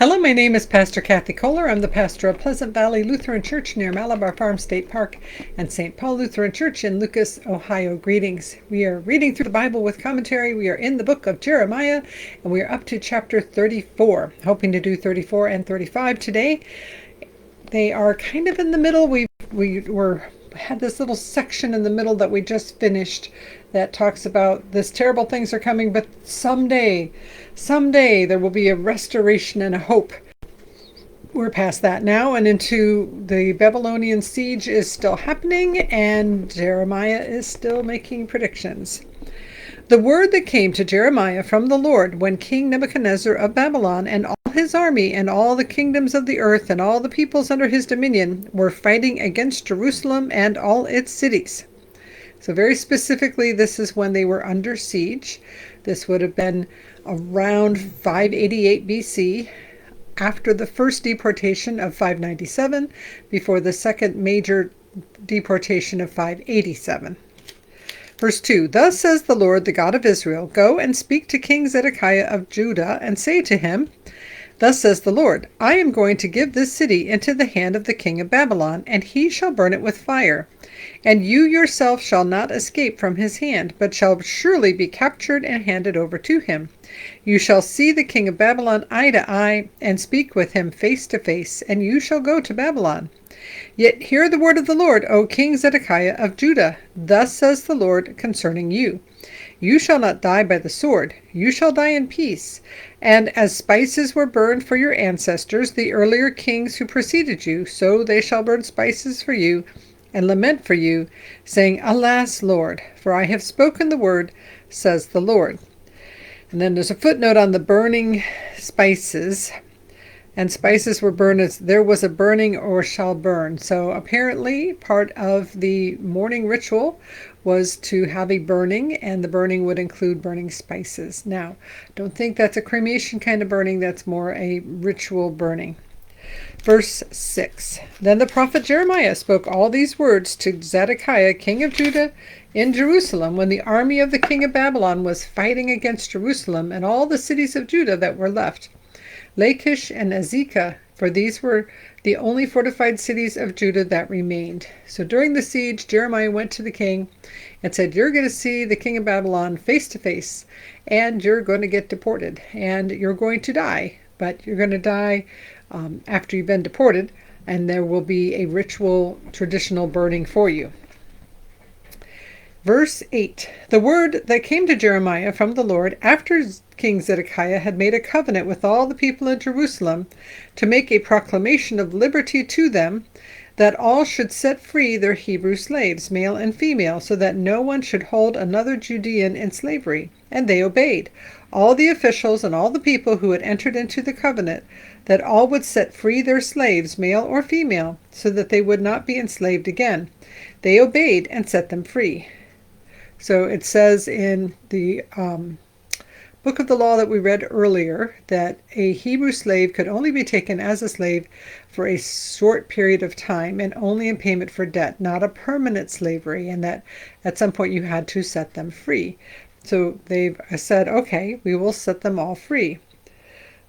Hello, my name is Pastor Kathy Kohler. I'm the pastor of Pleasant Valley Lutheran Church near Malabar Farm State Park and St. Paul Lutheran Church in Lucas, Ohio. Greetings. We are reading through the Bible with commentary. We are in the book of Jeremiah, and we are up to chapter 34. Hoping to do 34 and 35 today. They are kind of in the middle. We had this little section in the middle that we just finished that talks about this terrible things are coming, but someday there will be a restoration and a hope. We're past that now and into the Babylonian siege is still happening, and Jeremiah is still making predictions. The word that came to Jeremiah from the Lord when King Nebuchadnezzar of Babylon and all his army and all the kingdoms of the earth and all the peoples under his dominion were fighting against Jerusalem and all its cities. So very specifically, this is when they were under siege. This would have been around 588 BC, after the first deportation of 597, before the second major deportation of 587. Verse 2, Thus says the Lord, the God of Israel, Go and speak to King Zedekiah of Judah, and say to him, Thus says the Lord, I am going to give this city into the hand of the king of Babylon, and he shall burn it with fire. And you yourself shall not escape from his hand, but shall surely be captured and handed over to him. You shall see the king of Babylon eye to eye, and speak with him face to face, and you shall go to Babylon. Yet hear the word of the Lord, O King Zedekiah of Judah. Thus says the Lord concerning you. You shall not die by the sword, you shall die in peace. And as spices were burned for your ancestors, the earlier kings who preceded you, so they shall burn spices for you, and lament for you, saying, Alas, Lord, for I have spoken the word, says the Lord. And then there's a footnote on the burning spices. And spices were burned as there was a burning or shall burn. So apparently part of the mourning ritual was to have a burning, and the burning would include burning spices. Now, don't think that's a cremation kind of burning. That's more a ritual burning. Verse 6, Then the prophet Jeremiah spoke all these words to Zedekiah, king of Judah, in Jerusalem, when the army of the king of Babylon was fighting against Jerusalem and all the cities of Judah that were left, Lachish and Azekah, for these were the only fortified cities of Judah that remained. So during the siege, Jeremiah went to the king and said, You're going to see the king of Babylon face to face, and you're going to get deported, and you're going to die, but you're going to die after you've been deported, and there will be a ritual, traditional burning for you. Verse 8, The word that came to Jeremiah from the Lord after King Zedekiah had made a covenant with all the people in Jerusalem to make a proclamation of liberty to them, that all should set free their Hebrew slaves, male and female, so that no one should hold another Judean in slavery. And they obeyed. All the officials and all the people who had entered into the covenant, that all would set free their slaves, male or female, so that they would not be enslaved again. They obeyed and set them free. So it says in the book of the law that we read earlier that a Hebrew slave could only be taken as a slave for a short period of time and only in payment for debt, not a permanent slavery, and that at some point you had to set them free. So they've said, okay, we will set them all free.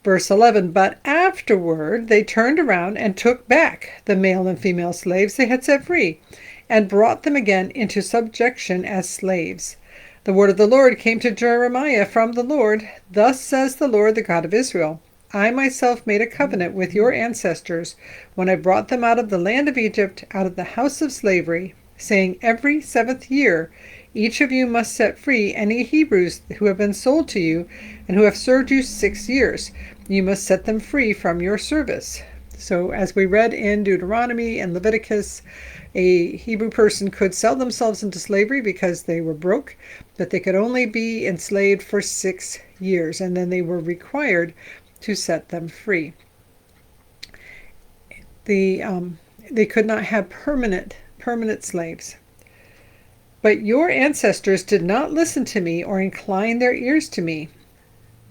Verse 11, But afterward they turned around and took back the male and female slaves they had set free, and brought them again into subjection as slaves. The word of the Lord came to Jeremiah from the Lord. Thus says the Lord, the God of Israel, I myself made a covenant with your ancestors when I brought them out of the land of Egypt, out of the house of slavery, saying, Every 7th year each of you must set free any Hebrews who have been sold to you and who have served you 6 years. You must set them free from your service. So as we read in Deuteronomy and Leviticus, a Hebrew person could sell themselves into slavery because they were broke, but they could only be enslaved for 6 years, and then they were required to set them free. They could not have permanent slaves. But your ancestors did not listen to me or incline their ears to me.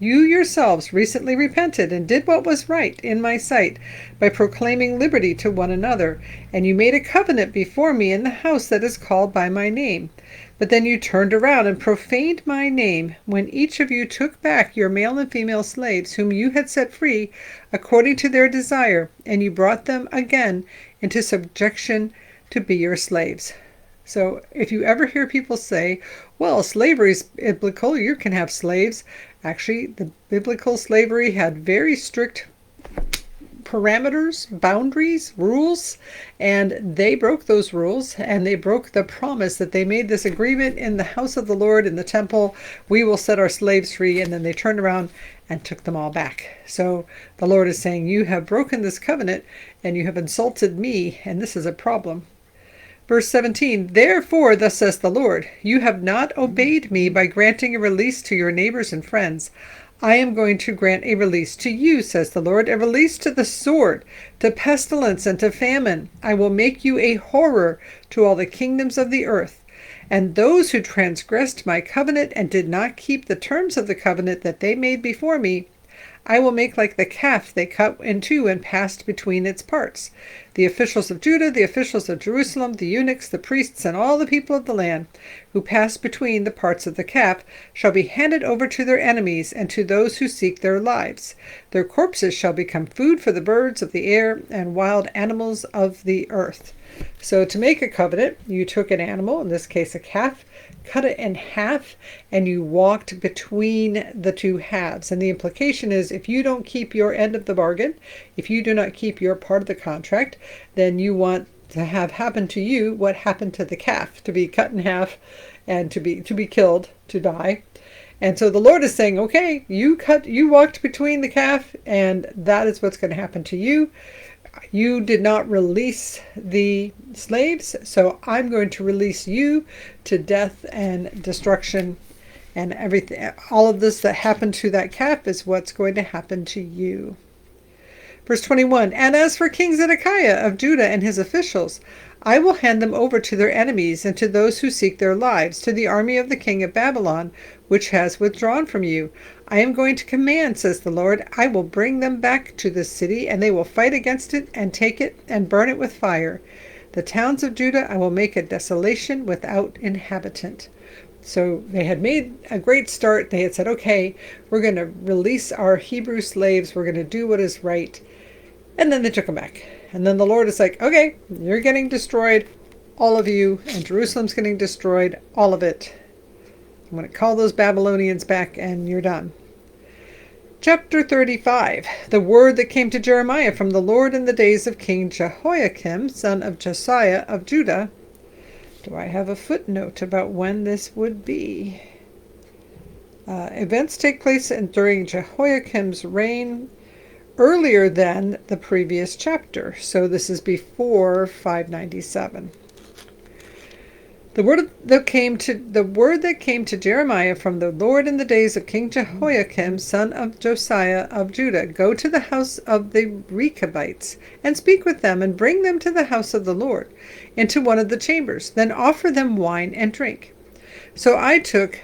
You yourselves recently repented and did what was right in my sight by proclaiming liberty to one another, and you made a covenant before me in the house that is called by my name. But then you turned around and profaned my name when each of you took back your male and female slaves whom you had set free according to their desire, and you brought them again into subjection to be your slaves. So if you ever hear people say, well, slavery is biblical, you can have slaves. Actually, the biblical slavery had very strict parameters, boundaries, rules, and they broke those rules, and they broke the promise that they made this agreement in the house of the Lord in the temple, we will set our slaves free, and then they turned around and took them all back. So the Lord is saying, you have broken this covenant, and you have insulted me, and this is a problem. Verse 17, therefore, thus says the Lord, you have not obeyed me by granting a release to your neighbors and friends. I am going to grant a release to you, says the Lord, a release to the sword, to pestilence, and to famine. I will make you a horror to all the kingdoms of the earth. And those who transgressed my covenant and did not keep the terms of the covenant that they made before me, I will make like the calf they cut in two and passed between its parts. The officials of Judah, the officials of Jerusalem, the eunuchs, the priests, and all the people of the land who pass between the parts of the calf shall be handed over to their enemies and to those who seek their lives. Their corpses shall become food for the birds of the air and wild animals of the earth. So to make a covenant, you took an animal, in this case a calf, cut it in half, and you walked between the two halves. And the implication is if you don't keep your end of the bargain, if you do not keep your part of the contract, then you want to have happen to you what happened to the calf, to be cut in half and to be killed, to die. And so the Lord is saying, okay, you walked between the calf, and that is what's going to happen to you. You did not release the slaves, so I'm going to release you to death and destruction, and everything. All of this that happened to that calf is what's going to happen to you. Verse 21, and as for King Zedekiah of Judah and his officials, I will hand them over to their enemies and to those who seek their lives, to the army of the king of Babylon, which has withdrawn from you. I am going to command, says the Lord, I will bring them back to this city, and they will fight against it and take it and burn it with fire. The towns of Judah I will make a desolation without inhabitant. So they had made a great start. They had said, okay, we're going to release our Hebrew slaves. We're going to do what is right. And then they took them back. And then the Lord is like, okay, you're getting destroyed, all of you, and Jerusalem's getting destroyed, all of it. I'm going to call those Babylonians back, and you're done. Chapter 35, the word that came to Jeremiah from the Lord in the days of King Jehoiakim, son of Josiah of Judah. Do I have a footnote about when this would be? Events take place during Jehoiakim's reign, earlier than the previous chapter. So this is before 597. The word that came to Jeremiah from the Lord in the days of King Jehoiakim, son of Josiah of Judah. Go to the house of the Rechabites, and speak with them, and bring them to the house of the Lord, into one of the chambers. Then offer them wine and drink. So I took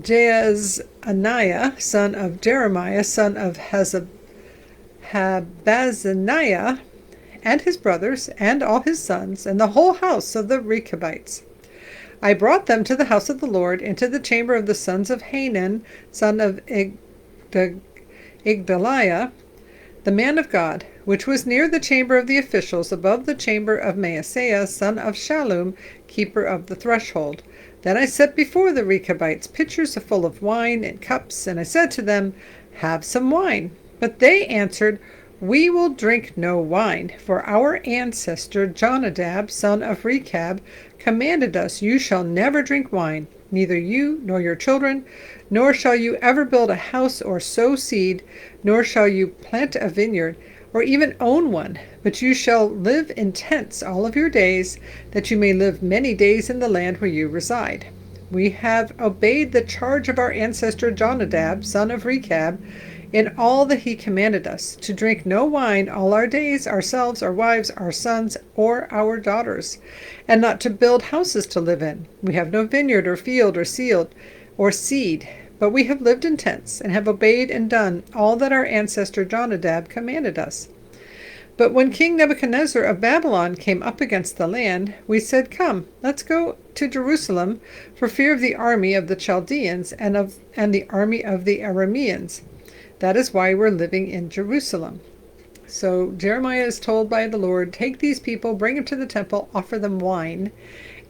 Jaazaniah, son of Jeremiah, son of Habazaniah, and his brothers, and all his sons, and the whole house of the Rechabites. I brought them to the house of the Lord, into the chamber of the sons of Hanan, son of Igdaliah, the man of God, which was near the chamber of the officials, above the chamber of Maaseiah, son of Shallum, keeper of the threshold. Then I set before the Rechabites pitchers full of wine and cups, and I said to them, have some wine. But they answered, we will drink no wine, for our ancestor Jonadab, son of Rechab, commanded us, you shall never drink wine, neither you nor your children, nor shall you ever build a house or sow seed, nor shall you plant a vineyard, or even own one, but you shall live in tents all of your days, that you may live many days in the land where you reside. We have obeyed the charge of our ancestor Jonadab, son of Rechab, in all that he commanded us, to drink no wine all our days, ourselves, our wives, our sons, or our daughters, and not to build houses to live in. We have no vineyard or field or seed, but but we have lived in tents and have obeyed and done all that our ancestor Jonadab commanded us. But when King Nebuchadnezzar of Babylon came up against the land, we said, Come, let's go to Jerusalem, for fear of the army of the Chaldeans and the army of the Arameans. That is why we're living in Jerusalem. So Jeremiah is told by the Lord, take these people, bring them to the temple, offer them wine.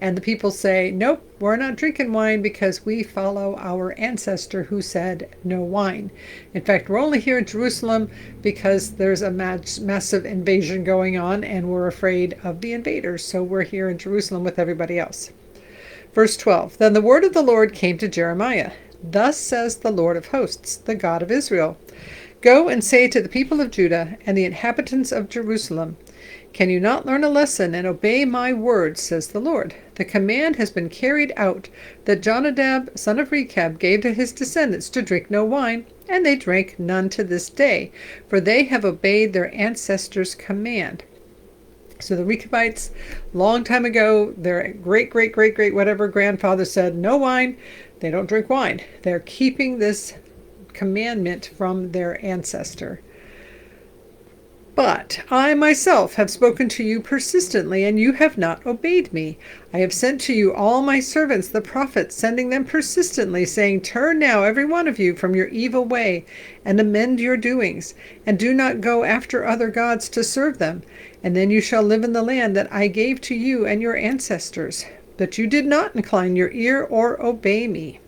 And the people say, nope, we're not drinking wine because we follow our ancestor who said no wine. In fact, we're only here in Jerusalem because there's a massive invasion going on and we're afraid of the invaders. So we're here in Jerusalem with everybody else. Verse 12, Then the word of the Lord came to Jeremiah. Thus says the Lord of hosts, the God of Israel. Go and say to the people of Judah and the inhabitants of Jerusalem, Can you not learn a lesson and obey my words, says the Lord? The command has been carried out that Jonadab, son of Rechab, gave to his descendants to drink no wine, and they drank none to this day, for they have obeyed their ancestors' command. So the Rechabites, long time ago, their great whatever grandfather said, no wine. They don't drink wine. They're keeping this commandment from their ancestor. But I myself have spoken to you persistently, and you have not obeyed me. I have sent to you all my servants, the prophets, sending them persistently, saying, Turn now, every one of you, from your evil way, and amend your doings, and do not go after other gods to serve them. And then you shall live in the land that I gave to you and your ancestors. But you did not incline your ear or obey me.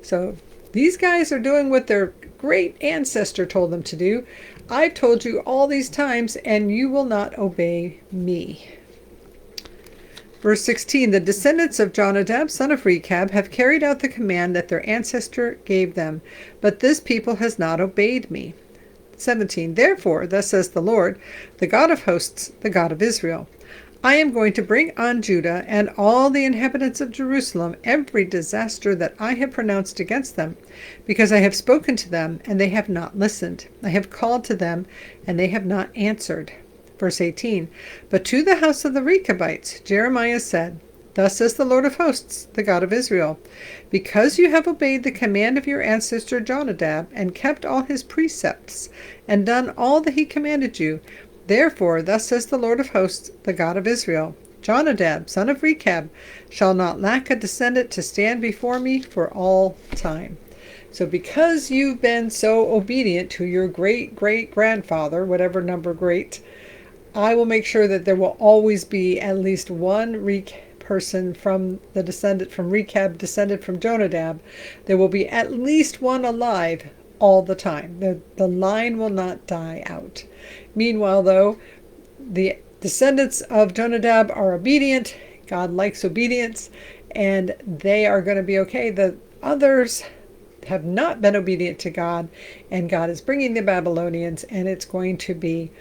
So these guys are doing what their great ancestor told them to do. I've told you all these times, and you will not obey me. Verse 16, The descendants of Jonadab, son of Rechab, have carried out the command that their ancestor gave them, but this people has not obeyed me. 17, Therefore, thus says the Lord, the God of hosts, the God of Israel, I am going to bring on Judah and all the inhabitants of Jerusalem every disaster that I have pronounced against them, because I have spoken to them, and they have not listened. I have called to them, and they have not answered. Verse 18, But to the house of the Rechabites Jeremiah said, Thus says the Lord of hosts, the God of Israel, Because you have obeyed the command of your ancestor Jonadab, and kept all his precepts, and done all that he commanded you, Therefore, thus says the Lord of hosts, the God of Israel, Jonadab, son of Rechab, shall not lack a descendant to stand before me for all time. So because you've been so obedient to your great-great-grandfather, whatever number great, I will make sure that there will always be at least one person from the descendant from Rechab, descended from Jonadab. There will be at least one alive all the time. The line will not die out. Meanwhile, though, the descendants of Jonadab are obedient. God likes obedience, and they are going to be okay. The others have not been obedient to God, and God is bringing the Babylonians, and it's going to be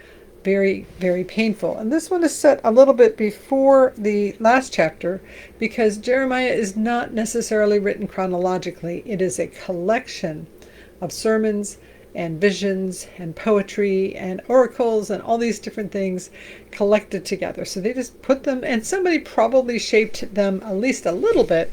very, very painful. And this one is set a little bit before the last chapter, because Jeremiah is not necessarily written chronologically. It is a collection of sermons and visions and poetry and oracles and all these different things collected together. So they just put them, and somebody probably shaped them at least a little bit,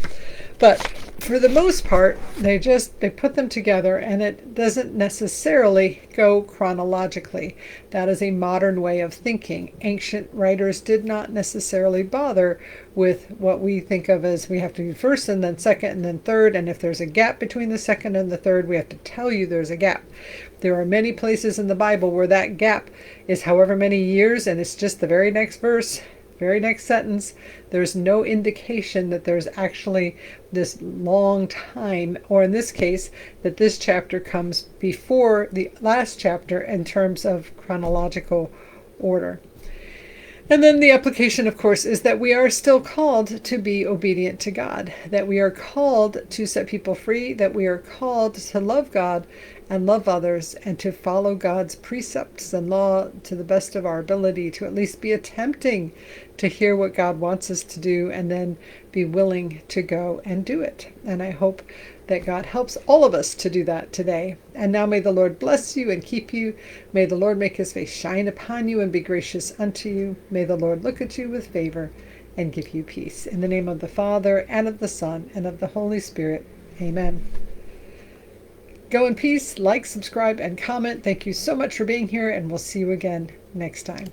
but for the most part, they put them together, and it doesn't necessarily go chronologically. That is a modern way of thinking. Ancient writers did not necessarily bother with what we think of as we have to do first and then second and then third, and if there's a gap between the second and the third, we have to tell you there's a gap. There are many places in the Bible where that gap is however many years, and it's just the very next verse, very next sentence. There's no indication that there's actually this long time, or in this case, that this chapter comes before the last chapter in terms of chronological order. And then the application, of course, is that we are still called to be obedient to God, that we are called to set people free, that we are called to love God and love others, and to follow God's precepts and law to the best of our ability, to at least be attempting to hear what God wants us to do, and then be willing to go and do it. And I hope that God helps all of us to do that today. And now may the Lord bless you and keep you. May the Lord make his face shine upon you and be gracious unto you. May the Lord look at you with favor and give you peace. In the name of the Father, and of the Son, and of the Holy Spirit. Amen. Go in peace, like, subscribe, and comment. Thank you so much for being here, and we'll see you again next time.